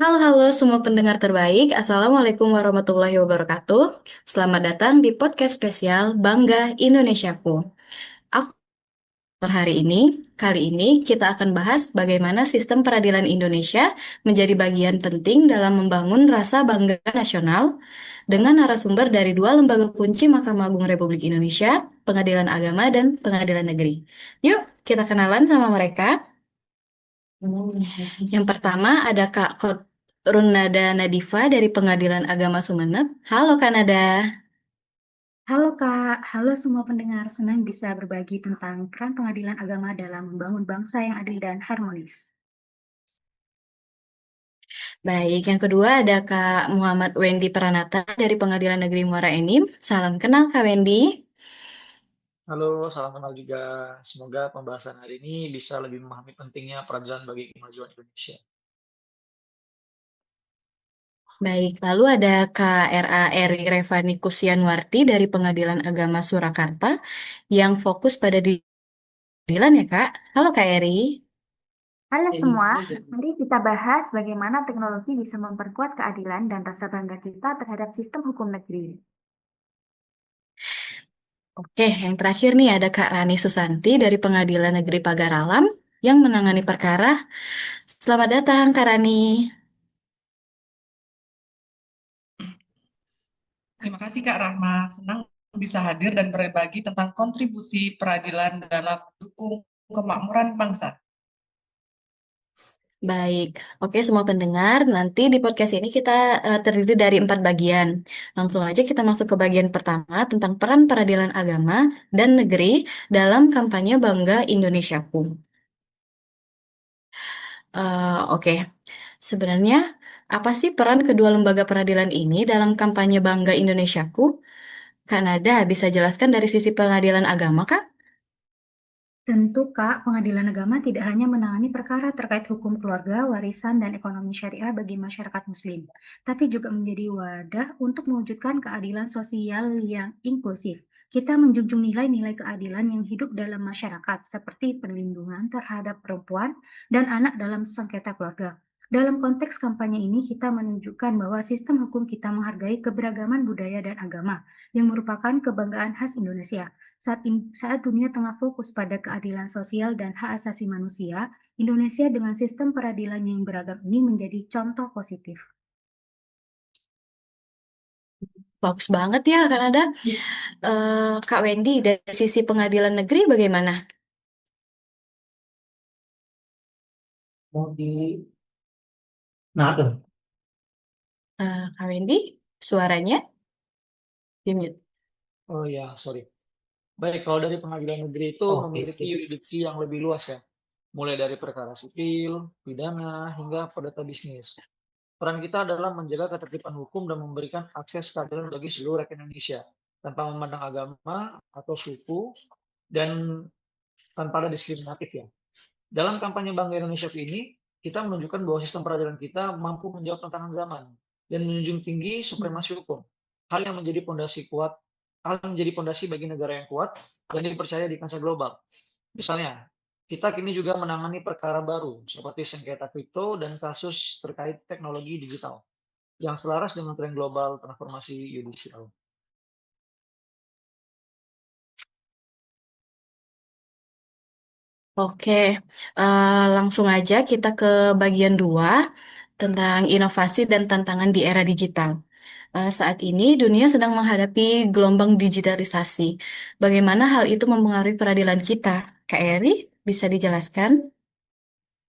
Halo semua pendengar terbaik. Assalamualaikum warahmatullahi wabarakatuh. Selamat datang di podcast spesial Bangga Indonesiaku. Aku per hari ini, kali ini kita akan bahas bagaimana sistem peradilan Indonesia menjadi bagian penting dalam membangun rasa bangga nasional dengan narasumber dari dua lembaga kunci Mahkamah Agung Republik Indonesia, Pengadilan Agama dan Pengadilan Negeri. Yuk, kita kenalan sama mereka. Yang pertama ada Kak Runada Nadifa dari Pengadilan Agama Sumeneb. Halo Kak Nada. Halo Kak, halo semua pendengar. Senang bisa berbagi tentang peran pengadilan agama dalam membangun bangsa yang adil dan harmonis. Baik, yang kedua ada Kak Muhammad Wendy Pranata dari Pengadilan Negeri Muara Enim. Salam kenal Kak Wendy. Halo, salam kenal juga. Semoga pembahasan hari ini bisa lebih memahami pentingnya peradilan bagi kemajuan Indonesia. Baik, lalu ada Kak RA Eri Revani Kusyanwarti dari Pengadilan Agama Surakarta yang fokus pada keadilan ya Kak. Halo Kak Eri. Halo semua, mari kita bahas bagaimana teknologi bisa memperkuat keadilan dan rasa bangga kita terhadap sistem hukum negeri. Oke, yang terakhir nih ada Kak Rani Susanti dari Pengadilan Negeri Pagar Alam yang menangani perkara. Selamat datang Kak Rani. Terima kasih Kak Rahma, senang bisa hadir dan berbagi tentang kontribusi peradilan dalam mendukung kemakmuran bangsa. Baik, oke semua pendengar, nanti di podcast ini kita terdiri dari 4 bagian. Langsung aja kita masuk ke bagian pertama tentang peran peradilan agama dan negeri dalam kampanye Bangga Indonesiaku. Oke, sebenarnya apa sih peran kedua lembaga peradilan ini dalam kampanye Bangga Indonesiaku? Kanada bisa jelaskan dari sisi pengadilan agama, Kak? Tentu Kak, pengadilan agama tidak hanya menangani perkara terkait hukum keluarga, warisan, dan ekonomi syariah bagi masyarakat muslim, tapi juga menjadi wadah untuk mewujudkan keadilan sosial yang inklusif. Kita menjunjung nilai-nilai keadilan yang hidup dalam masyarakat, seperti perlindungan terhadap perempuan dan anak dalam sengketa keluarga. Dalam konteks kampanye ini, kita menunjukkan bahwa sistem hukum kita menghargai keberagaman budaya dan agama, yang merupakan kebanggaan khas Indonesia. Saat dunia tengah fokus pada keadilan sosial dan hak asasi manusia, Indonesia dengan sistem peradilan yang beragam ini menjadi contoh positif. Bagus banget ya, Kanada. Kak Wendy, dari sisi pengadilan negeri bagaimana? Mau di Nah, tuh. Kak Wendy, suaranya di mute. Oh ya, sorry. Baik, kalau dari pengadilan negeri itu memiliki yurisdiksi yang lebih luas ya, mulai dari perkara sipil, pidana, hingga perdata bisnis. Peran kita adalah menjaga ketertiban hukum dan memberikan akses keadilan bagi seluruh rakyat Indonesia, tanpa memandang agama atau suku, dan tanpa ada diskriminatif ya. Dalam kampanye Bangga Indonesia ini, kita menunjukkan bahwa sistem peradilan kita mampu menjawab tantangan zaman dan menjunjung tinggi supremasi hukum. Hal yang menjadi fondasi kuat, hal yang menjadi fondasi bagi negara yang kuat dan dipercaya di kancah global. Misalnya, kita kini juga menangani perkara baru seperti sengketa kripto dan kasus terkait teknologi digital yang selaras dengan tren global transformasi yudisial. Oke, langsung aja kita ke bagian 2 tentang inovasi dan tantangan di era digital. Saat ini dunia sedang menghadapi gelombang digitalisasi. Bagaimana hal itu mempengaruhi peradilan kita? Kak Eri, bisa dijelaskan?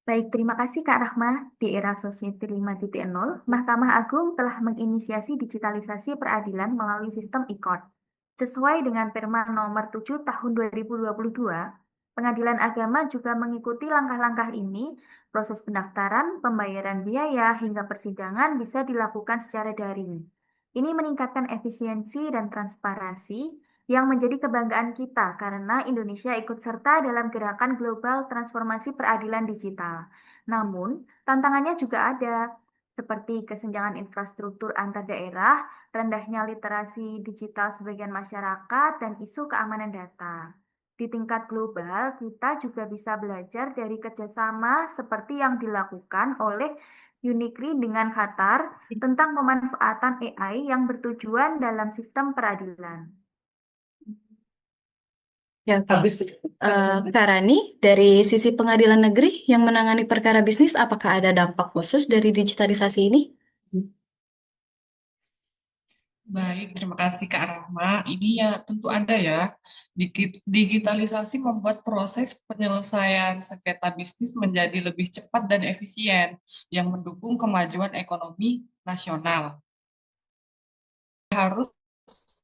Baik, terima kasih Kak Rahma. Di era Society 5.0, Mahkamah Agung telah menginisiasi digitalisasi peradilan melalui sistem e-court. Sesuai dengan Perma nomor 7 tahun 2022, Pengadilan Agama juga mengikuti langkah-langkah ini. Proses pendaftaran, pembayaran biaya, hingga persidangan bisa dilakukan secara daring. Ini meningkatkan efisiensi dan transparansi yang menjadi kebanggaan kita karena Indonesia ikut serta dalam gerakan global transformasi peradilan digital. Namun, tantangannya juga ada, seperti kesenjangan infrastruktur antar daerah, rendahnya literasi digital sebagian masyarakat, dan isu keamanan data. Di tingkat global, kita juga bisa belajar dari kerjasama seperti yang dilakukan oleh Unikri dengan Qatar tentang pemanfaatan AI yang bertujuan dalam sistem peradilan. Ya, oke. Kak Rani, dari sisi pengadilan negeri yang menangani perkara bisnis, apakah ada dampak khusus dari digitalisasi ini? Baik, terima kasih Kak Rahma. Ini ya tentu ada ya. Digitalisasi membuat proses penyelesaian sengketa bisnis menjadi lebih cepat dan efisien, yang mendukung kemajuan ekonomi nasional. Harus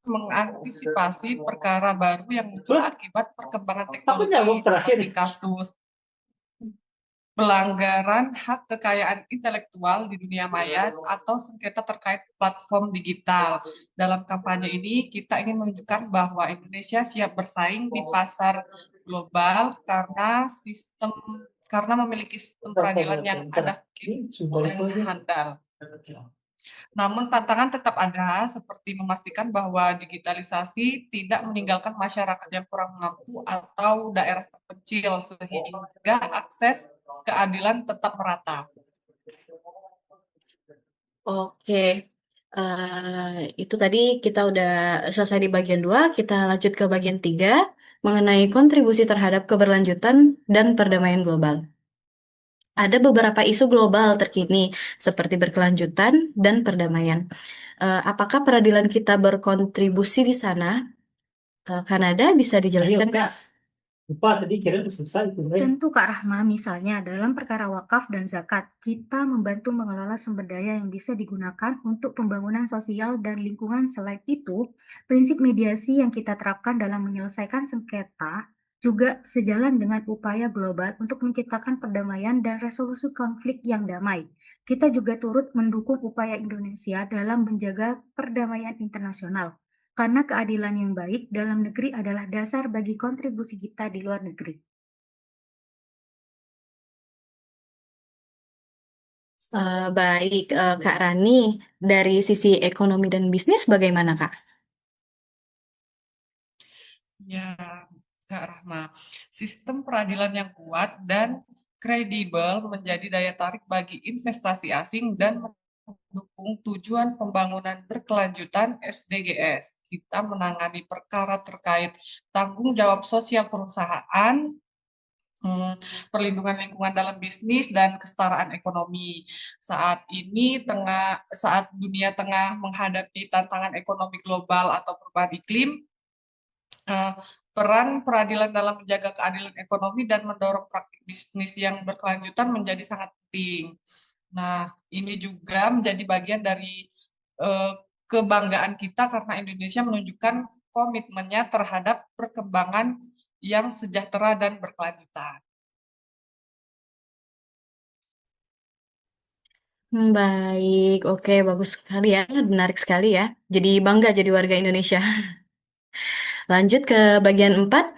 mengantisipasi perkara baru yang muncul akibat perkembangan teknologi seperti kasus pelanggaran hak kekayaan intelektual di dunia maya atau sengketa terkait platform digital. Dalam kampanye ini, kita ingin menunjukkan bahwa Indonesia siap bersaing di pasar global karena memiliki sistem peradilan yang adaptif dan handal. Namun tantangan tetap ada, seperti memastikan bahwa digitalisasi tidak meninggalkan masyarakat yang kurang mampu atau daerah terpencil, sehingga akses keadilan tetap merata. Oke, itu tadi kita udah selesai di bagian 2, kita lanjut ke bagian 3, mengenai kontribusi terhadap keberlanjutan dan perdamaian global. Ada beberapa isu global terkini, seperti berkelanjutan dan perdamaian. Apakah peradilan kita berkontribusi di sana? Kanada bisa dijelaskan, Kak? Lupa tadi kira udah selesai itu, Ray. Tentu Kak Rahma, misalnya dalam perkara wakaf dan zakat, kita membantu mengelola sumber daya yang bisa digunakan untuk pembangunan sosial dan lingkungan. Selain itu, prinsip mediasi yang kita terapkan dalam menyelesaikan sengketa juga sejalan dengan upaya global untuk menciptakan perdamaian dan resolusi konflik yang damai. Kita juga turut mendukung upaya Indonesia dalam menjaga perdamaian internasional, karena keadilan yang baik dalam negeri adalah dasar bagi kontribusi kita di luar negeri. Baik, Kak Rani, dari sisi ekonomi dan bisnis bagaimana, Kak? Ya, Kak Rahma, sistem peradilan yang kuat dan kredibel menjadi daya tarik bagi investasi asing dan mendukung tujuan pembangunan berkelanjutan SDGs. Kita menangani perkara terkait tanggung jawab sosial perusahaan, perlindungan lingkungan dalam bisnis, dan kesetaraan ekonomi. Saat dunia tengah menghadapi tantangan ekonomi global atau perubahan iklim, peran peradilan dalam menjaga keadilan ekonomi dan mendorong praktik bisnis yang berkelanjutan menjadi sangat penting. Nah, ini juga menjadi bagian dari kebanggaan kita karena Indonesia menunjukkan komitmennya terhadap perkembangan yang sejahtera dan berkelanjutan. Baik, oke, bagus sekali ya, menarik sekali ya. Jadi bangga jadi warga Indonesia. Lanjut ke bagian 4.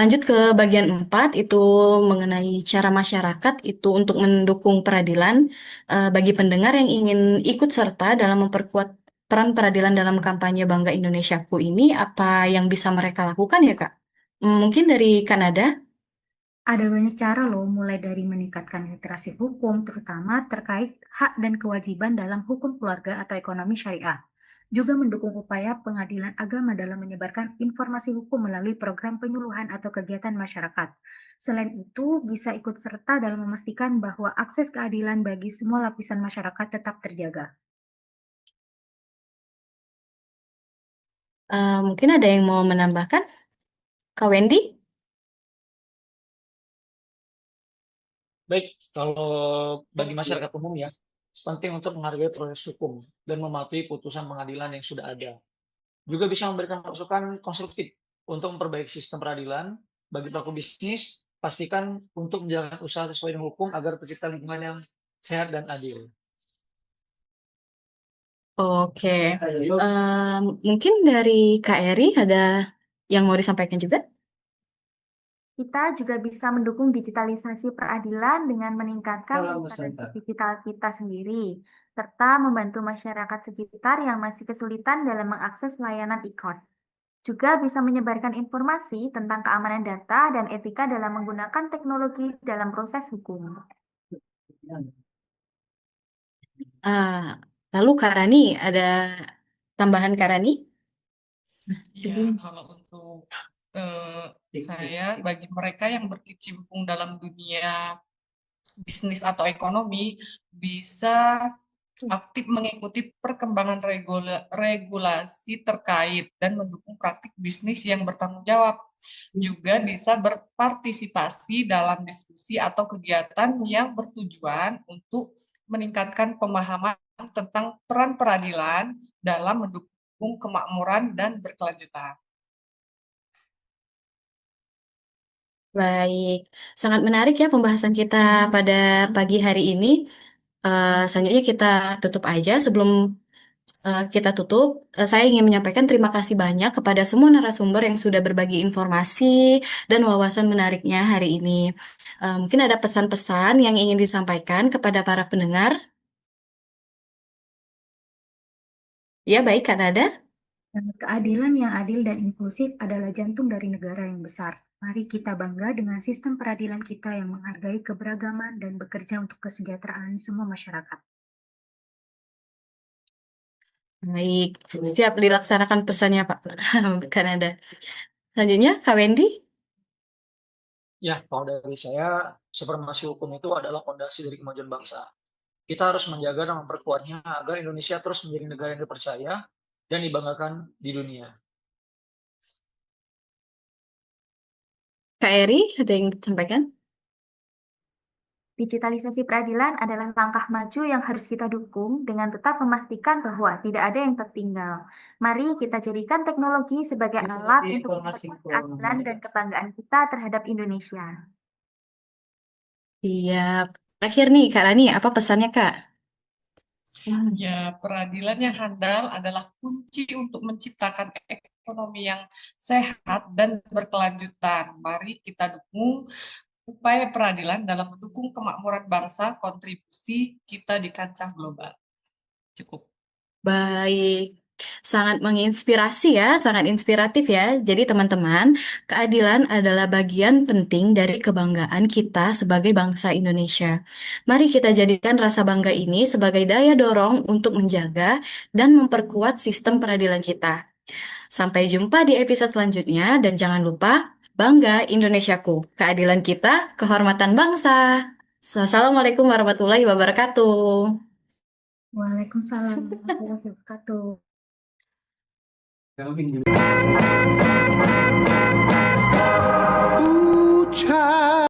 Lanjut ke bagian 4 itu mengenai cara masyarakat itu untuk mendukung peradilan. Bagi pendengar yang ingin ikut serta dalam memperkuat peran peradilan dalam kampanye Bangga Indonesiaku ini, apa yang bisa mereka lakukan ya, Kak? Mungkin dari Kanada. Ada banyak cara loh, mulai dari meningkatkan literasi hukum, terutama terkait hak dan kewajiban dalam hukum keluarga atau ekonomi syariah. Juga mendukung upaya pengadilan agama dalam menyebarkan informasi hukum melalui program penyuluhan atau kegiatan masyarakat. Selain itu, bisa ikut serta dalam memastikan bahwa akses keadilan bagi semua lapisan masyarakat tetap terjaga. Mungkin ada yang mau menambahkan? Kak Wendy? Baik, kalau bagi masyarakat umum ya, penting untuk menghargai proses hukum dan mematuhi putusan pengadilan yang sudah ada. Juga bisa memberikan masukan konstruktif untuk memperbaiki sistem peradilan. Bagi pelaku bisnis, pastikan untuk menjalankan usaha sesuai dengan hukum agar tercipta lingkungan yang sehat dan adil. Oke, mungkin dari Kak Eri ada yang mau disampaikan juga? Kita juga bisa mendukung digitalisasi peradilan dengan meningkatkan Kalau literasi misalnya. digital kita sendiri, serta membantu masyarakat sekitar yang masih kesulitan dalam mengakses layanan e-court. Juga bisa menyebarkan informasi tentang keamanan data dan etika dalam menggunakan teknologi dalam proses hukum. Ah, lalu Kak Rani, ada tambahan Kak Rani? Ya, kalau untuk saya, bagi mereka yang berkecimpung dalam dunia bisnis atau ekonomi, bisa aktif mengikuti perkembangan regulasi terkait dan mendukung praktik bisnis yang bertanggung jawab. Juga bisa berpartisipasi dalam diskusi atau kegiatan yang bertujuan untuk meningkatkan pemahaman tentang peran peradilan dalam mendukung kemakmuran dan berkelanjutan. Baik, sangat menarik ya pembahasan kita pada pagi hari ini. Selanjutnya kita tutup aja. Sebelum kita tutup, saya ingin menyampaikan terima kasih banyak kepada semua narasumber yang sudah berbagi informasi dan wawasan menariknya hari ini. Mungkin ada pesan-pesan yang ingin disampaikan kepada para pendengar. Ya, baik, Kak Nada. Keadilan yang adil dan inklusif adalah jantung dari negara yang besar. Mari kita bangga dengan sistem peradilan kita yang menghargai keberagaman dan bekerja untuk kesejahteraan semua masyarakat. Baik, siap dilaksanakan pesannya Pak Kanada. Selanjutnya, Kak Wendy. Ya, kalau dari saya, supremasi hukum itu adalah fondasi dari kemajuan bangsa. Kita harus menjaga dan memperkuatnya agar Indonesia terus menjadi negara yang dipercaya dan dibanggakan di dunia. Kak Eri, ada yang disampaikan? Digitalisasi peradilan adalah langkah maju yang harus kita dukung dengan tetap memastikan bahwa tidak ada yang tertinggal. Mari kita jadikan teknologi sebagai alat untuk memperkuat keadilan dan kebanggaan kita terhadap Indonesia. Iya. Terakhir nih, Kak Rani, apa pesannya, Kak? Ya, peradilan yang handal adalah kunci untuk menciptakan ekonomi yang sehat dan berkelanjutan. Mari kita dukung upaya peradilan dalam mendukung kemakmuran bangsa, kontribusi kita di kancah global. Cukup. Baik. Sangat menginspirasi ya, sangat inspiratif ya. Jadi teman-teman, keadilan adalah bagian penting dari kebanggaan kita sebagai bangsa Indonesia. Mari kita jadikan rasa bangga ini sebagai daya dorong untuk menjaga dan memperkuat sistem peradilan kita. Sampai jumpa di episode selanjutnya dan jangan lupa, bangga Indonesiaku, keadilan kita, kehormatan bangsa. Assalamualaikum warahmatullahi wabarakatuh. Waalaikumsalam warahmatullahi wabarakatuh. Kami